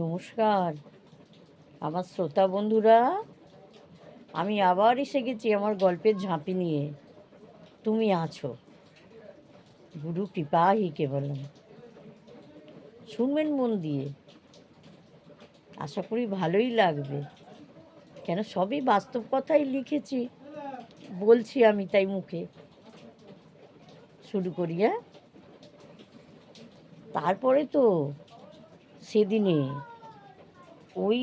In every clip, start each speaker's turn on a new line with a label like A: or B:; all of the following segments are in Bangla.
A: নমস্কার আমার শ্রোতা বন্ধুরা, আমি আবার এসে গেছি আমার গল্পের ঝাঁপি নিয়ে। তুমি আছো, গুরু কৃপাহি কেবলম। শুনবেন মন দিয়ে, আশা করি ভালোই লাগবে। কেন, সবই বাস্তব কথাই লিখেছি, বলছি আমি তাই মুখে। শুরু করি, হ্যাঁ। তারপরে তো সেদিনে ওই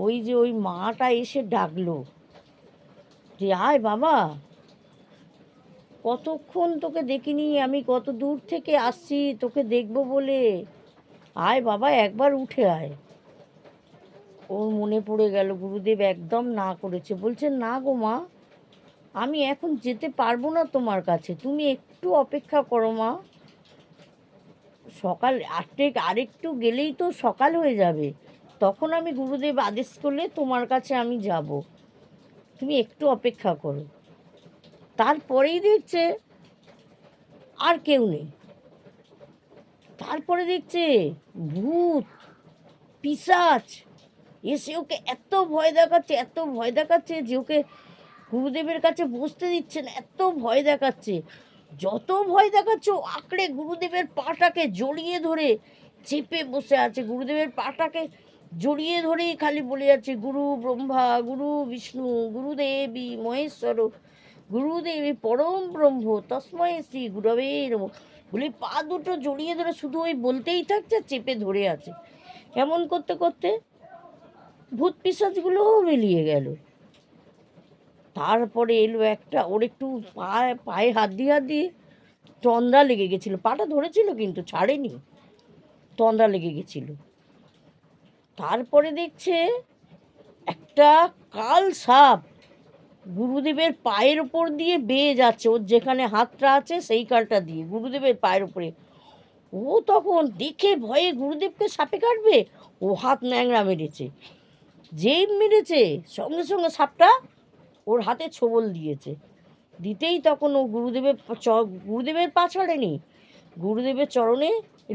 A: ওই যে ওই মাটা এসে ডাকলো যে আয় বাবা, কতক্ষণ তোকে দেখিনি, আমি কত দূর থেকে আসছি তোকে দেখবো বলে, আয় বাবা একবার উঠে আয়। ওর মনে পড়ে গেল গুরুদেব একদম না করেছে, বলছে না গো মা, আমি এখন যেতে পারবো না তোমার কাছে, তুমি একটু অপেক্ষা করো মা। সকাল আরেকটু গেলেই তো সকাল হয়ে যাবে, তখন আমি গুরুদেব আদেশ করলে তোমার কাছে আমি যাব, তুমি একটু অপেক্ষা করো। তারপরেই দেখছে আর কেউ নেই। তারপরে দেখছে ভূত পিশাচ এসে ওকে এত ভয় দেখাচ্ছে, এত ভয় দেখাচ্ছে যে ওকে গুরুদেবের কাছে বসতে দিচ্ছে না, এত ভয় দেখাচ্ছে। যত ভয় দেখাচ্ছে ও আঁকড়ে গুরুদেবের পাটাকে জড়িয়ে ধরে চেপে বসে আছে, গুরুদেবের পাটাকে জড়িয়ে ধরেই খালি বলে যাচ্ছে গুরু ব্রহ্মা, গুরু বিষ্ণু, গুরুদেবী মহেশ্বর, গুরুদেবী পরম ব্রহ্ম, তস্মৈ শ্রী গুরবে নমঃ বলে পা দুটো জড়িয়ে ধরে শুধু ওই বলতেই থাকছে, চেপে ধরে আছে। কেমন করতে করতে ভূত পিশাচগুলোও মিলিয়ে গেল। তারপরে এলো একটা, ওর একটু পায়ে হাত দিয়ে তন্দ্রা লেগে গেছিলো, পাটা ধরেছিল কিন্তু ছাড়েনি, তন্দ্রা লেগে গেছিল। তারপরে দেখছে একটা কাল সাপ গুরুদেবের পায়ের ওপর দিয়ে বেয়ে যাচ্ছে, ওর যেখানে হাতটা আছে সেই কালটা দিয়ে গুরুদেবের পায়ের উপরে। ও তখন দেখে ভয়ে গুরুদেবকে সাপে কাটবে, ও হাত ন্যাংরা মেরেছে। যেই মেরেছে সঙ্গে সঙ্গে সাপটা ওর হাতে ছোবল দিয়েছে। দিতেই তখন ও গুরুদেবের পা ছাড়েনি, গুরুদেবের চরণে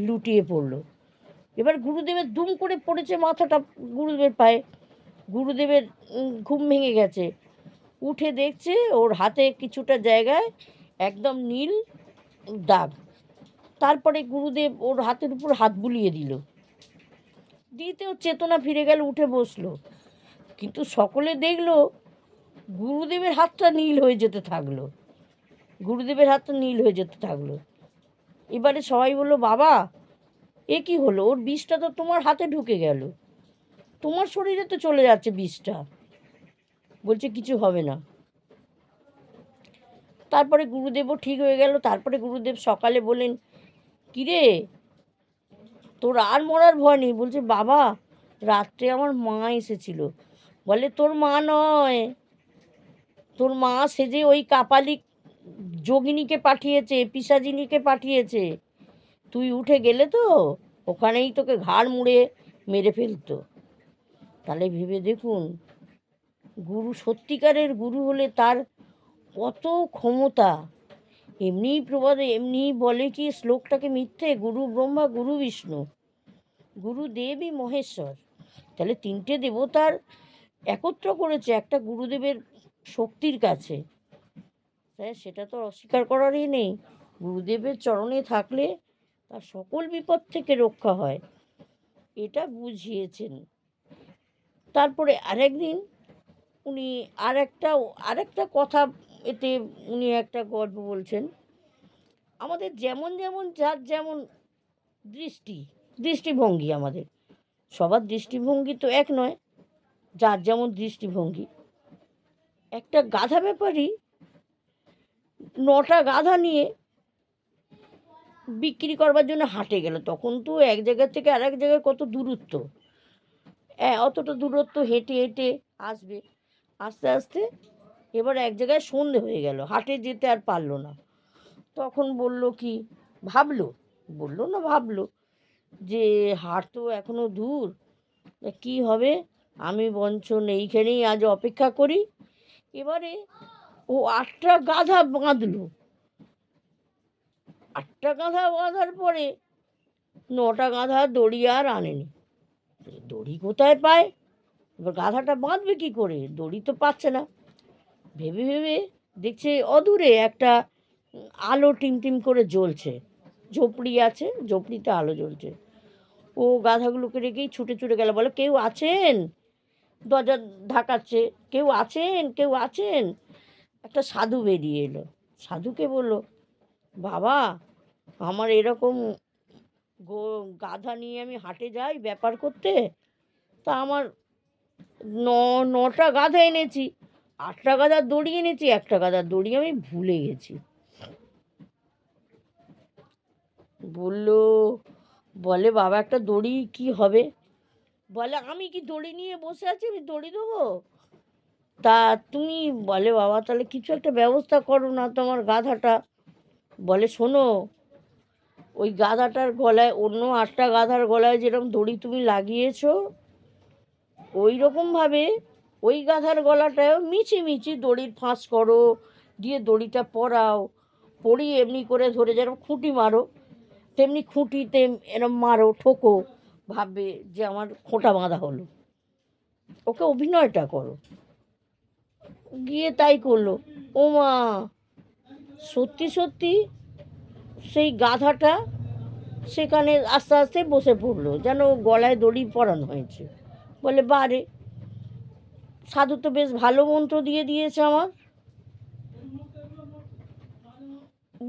A: লুটিয়ে পড়ল। এবার গুরুদেবের দুম করে পড়েছে মাথাটা গুরুদেবের পায়ে। গুরুদেবের ঘুম ভেঙে গেছে, উঠে দেখছে ওর হাতে কিছুটা জায়গায় একদম নীল দাগ। তারপরে গুরুদেব ওর হাতের উপর হাত বুলিয়ে দিতে ওর চেতনা ফিরে গেল, উঠে বসলো। কিন্তু সকলে দেখলো গুরুদেবের হাতটা নীল হয়ে যেতে থাকলো, গুরুদেবের হাতটা নীল হয়ে যেতে থাকলো। এবারে সবাই বললো বাবা, এ কি হলো, ওর বিষটা তো তোমার হাতে ঢুকে গেল, তোমার শরীরে তো চলে যাচ্ছে বিষটা। বলছে কিছু হবে না। তারপরে গুরুদেবও ঠিক হয়ে গেল। তারপরে গুরুদেব সকালে বলেন, কিরে তোর আর মরার ভয় নেই? বলছে বাবা, রাত্রে আমার মা এসেছিল। বলে তোর মা নয়, তোর মা সেজে ওই কাপালিক যোগিনীকে পাঠিয়েছে, পিশাচিনীকে পাঠিয়েছে। তুই উঠে গেলে তো ওখানেই তোকে ঘাড় মুড়ে মেরে ফেলতো। তাহলে ভেবে দেখুন, গুরু সত্যিকারের গুরু হলে তার কত ক্ষমতা। এমনিই প্রবাদে এমনিই বলে কি শ্লোকটাকে মিথ্যে, গুরু ব্রহ্মা গুরু বিষ্ণু গুরুদেবী মহেশ্বর। তাহলে তিনটে দেবতার একত্র করেছে একটা গুরুদেবের শক্তির কাছে। তাই সেটা তো অস্বীকার করারই নেই। গুরুদেবের চরণে থাকলে তার সকল বিপদ থেকে রক্ষা হয়, এটা বুঝিয়েছেন। তারপরে আরেকদিন উনি আরেকটা কথা, এতে উনি একটা গল্প বলছেন। আমাদের যেমন যেমন যার যেমন দৃষ্টিভঙ্গি, আমাদের সবার দৃষ্টিভঙ্গি তো এক নয়, যার যেমন দৃষ্টিভঙ্গি। একটা গাধা ব্যাপারী 9টা গাধা নিয়ে বিক্রি করবার জন্য হাটে গেল। তখন তো এক জায়গা থেকে আর এক জায়গায় কত দূরত্ব, অতটা দূরত্ব হেঁটে হেঁটে আসবে। আস্তে আস্তে এবার এক জায়গায় সন্ধে হয়ে গেল, হাটে যেতে আর পারলো না। তখন বলল কি, ভাবলো যে হাট তো এখনো দূর, কি হবে, আমি বঞ্চ এইখানেই আজ অপেক্ষা করি। এবারে ও 8টা গাধা বাঁধলো। 8টা গাধা বাঁধার পরে 9টা গাধা দড়ি আর আনেনি। দড়ি কোথায় পায়, এবার গাধাটা বাঁধবে কী করে, দড়ি তো পাচ্ছে না। ভেবে ভেবে দেখছে অদূরে একটা আলো টিমটিম করে জ্বলছে, ঝোপড়ি আছে, ঝোপড়িতে আলো জ্বলছে। ও গাধাগুলোকে রেখেই ছুটে ছুটে গেল, বলে কেউ আছেন, দরজা ধাকাচ্ছে, কেউ আছেন, কেউ আছেন। একটা সাধু বেরিয়ে এলো, সাধুকে বলল, বাবা আমার এরকম গাধা নিয়ে আমি হাটে যাই ব্যাপার করতে, তা আমার নটা গাধা এনেছি, 8টা গাধার দড়ি এনেছি, একটা গাধার দড়ি আমি ভুলে গেছি। বলে বাবা একটা দড়ি কি হবে, বলে আমি কি দড়ি নিয়ে বসে আছি, আমি দড়ি দেবো, তা তুমি, বলে বাবা তাহলে কিছু একটা ব্যবস্থা করো না তোমার গাধাটা। বলে শোনো, ওই গাধাটার গলায়, অন্য 8টা গাধার গলায় যেরকম দড়ি তুমি লাগিয়েছো, ওই রকমভাবে ওই গাধার গলাটাও মিছি দড়ির ফাঁস করো, দিয়ে দড়িটা পরাও, পরিয়ে এমনি করে ধরে যেরকম খুঁটি মারো, তেমনি খুঁটিতে এরম মারো, ঠোকো, ভাববে যে আমার খোঁটা বাঁধা হলো, ওকে অভিনয়টা করো। গিয়ে তাই করলো। ও মা, সত্যি সত্যি সেই গাধাটা সেখানে আস্তে আস্তে বসে পড়লো, যেন গলায় দড়ি পরানো হয়েছে। বলে বারে, সাধু তো বেশ ভালো মন্ত্র দিয়ে দিয়েছে আমার।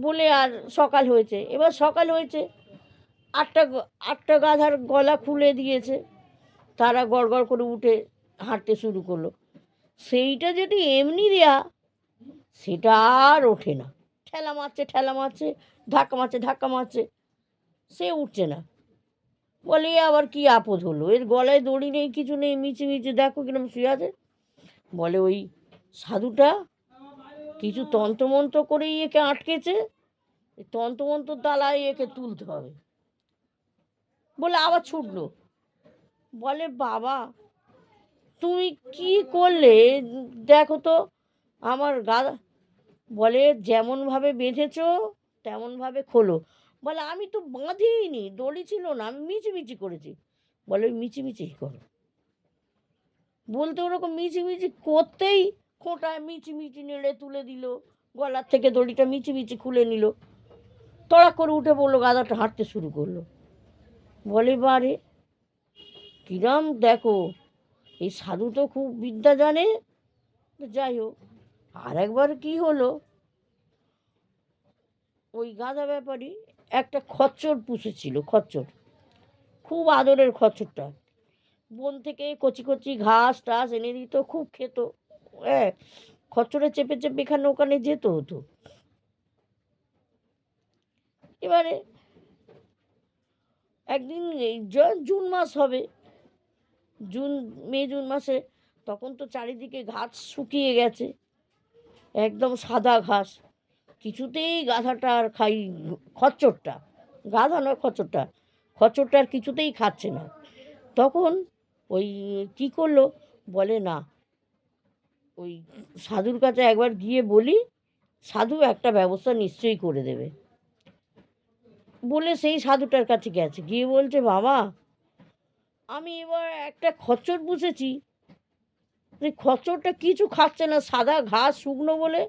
A: বলে আর সকাল হয়েছে, এবার সকাল হয়েছে, 8টা গাধার গলা খুলে দিয়েছে, তারা গড়গড় করে উঠে হাঁটতে শুরু করলো। সেইটা যেটি এমনি দেয়া, সেটা আর ওঠে না, ঠেলা মারছে, ধাক্কা মারছে, সে উঠছে না। বলে এ আবার কি আপদ হলো, এর গলায় দড়ি নেই, কিছু নেই, মিচি দেখো কিরম শুয়ে আছে। বলে ওই সাধুটা কিছু তন্ত্রমন্ত্র করেই একে আটকেছে, তন্ত্রমন্ত্র দ্বারাই একে তুলতে হবে। বলে আবার ছুটলো। বলে বাবা তুমি কি করলে, দেখো তো আমার গাধা। বলে যেমনভাবে বেঁধেছো তেমনভাবে খোলো। বলে আমি তো বাঁধিনি, দড়ি ছিল না, আমি মিচিমিচি করেছি। বলে ওই মিচিমিচি করো। বলতে ওরকম মিচিমিচি করতেই খোঁটায় মিচিমিচি নেড়ে তুলে দিল, গলার থেকে দড়িটা মিচিমিচি খুলে নিল, তড়াক করে উঠে পড়লো, গাধাটা হাঁটতে শুরু করলো। বলে বারে কিরাম দেখো, এই সাধু তো খুব বিদ্যা জানে। যাই হোক, আর একবার কি হলো, ওই গাধা ব্যাপারী একটা খচ্চর পুষেছিল, খচ্চর, খুব আদরের খচ্চরটা, বন থেকে কচি কচি ঘাস টাস এনে দিত, খুব খেত। হ্যাঁ, খচ্চরে চেপে চেপে এখানে ওখানে যেত হতো। এবারে একদিন এই জুন মাস হবে, মে জুন মাসে, তখন তো চারিদিকে ঘাস শুকিয়ে গেছে, একদম সাদা ঘাস, কিছুতেই গাধাটা আর খচ্চরটা, গাধা নয় খচ্চরটা আর কিছুতেই খাচ্ছে না। তখন ওই কি করলো, বলে না ওই সাধুর কাছে একবার গিয়ে বলি, সাধু একটা ব্যবস্থা নিশ্চয়ই করে দেবে। বলে সেই সাধুটার কাছে গেছে, গিয়ে বলছে বাবা আমি এবার একটা খচ্চর পুষেছি, সেই খচ্চরটা কিছু খাচ্ছে না, সাদা ঘাস শুকনো বলে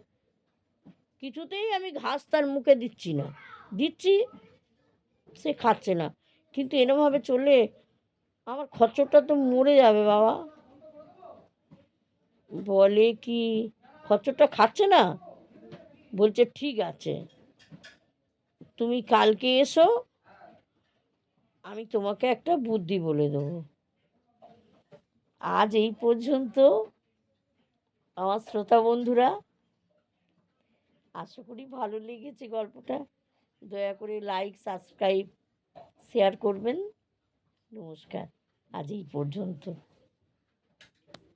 A: কিছুতেই আমি ঘাস তার মুখে দিচ্ছি সে খাচ্ছে না, কিন্তু এরমভাবে চললে আমার খচ্চরটা তো মরে যাবে বাবা। বলে কি খচ্চরটা খাচ্ছে না? বলছে ঠিক আছে, তুমি কালকে এসো, আমি তোমাকে একটা বুদ্ধি বলে দেবো। আজ এই পর্যন্ত আমার শ্রোতা বন্ধুরা, আশা করি ভালো লেগেছে গল্পটা। দয়া করে লাইক, সাবস্ক্রাইব, শেয়ার করবেন। নমস্কার, আজ এই পর্যন্ত।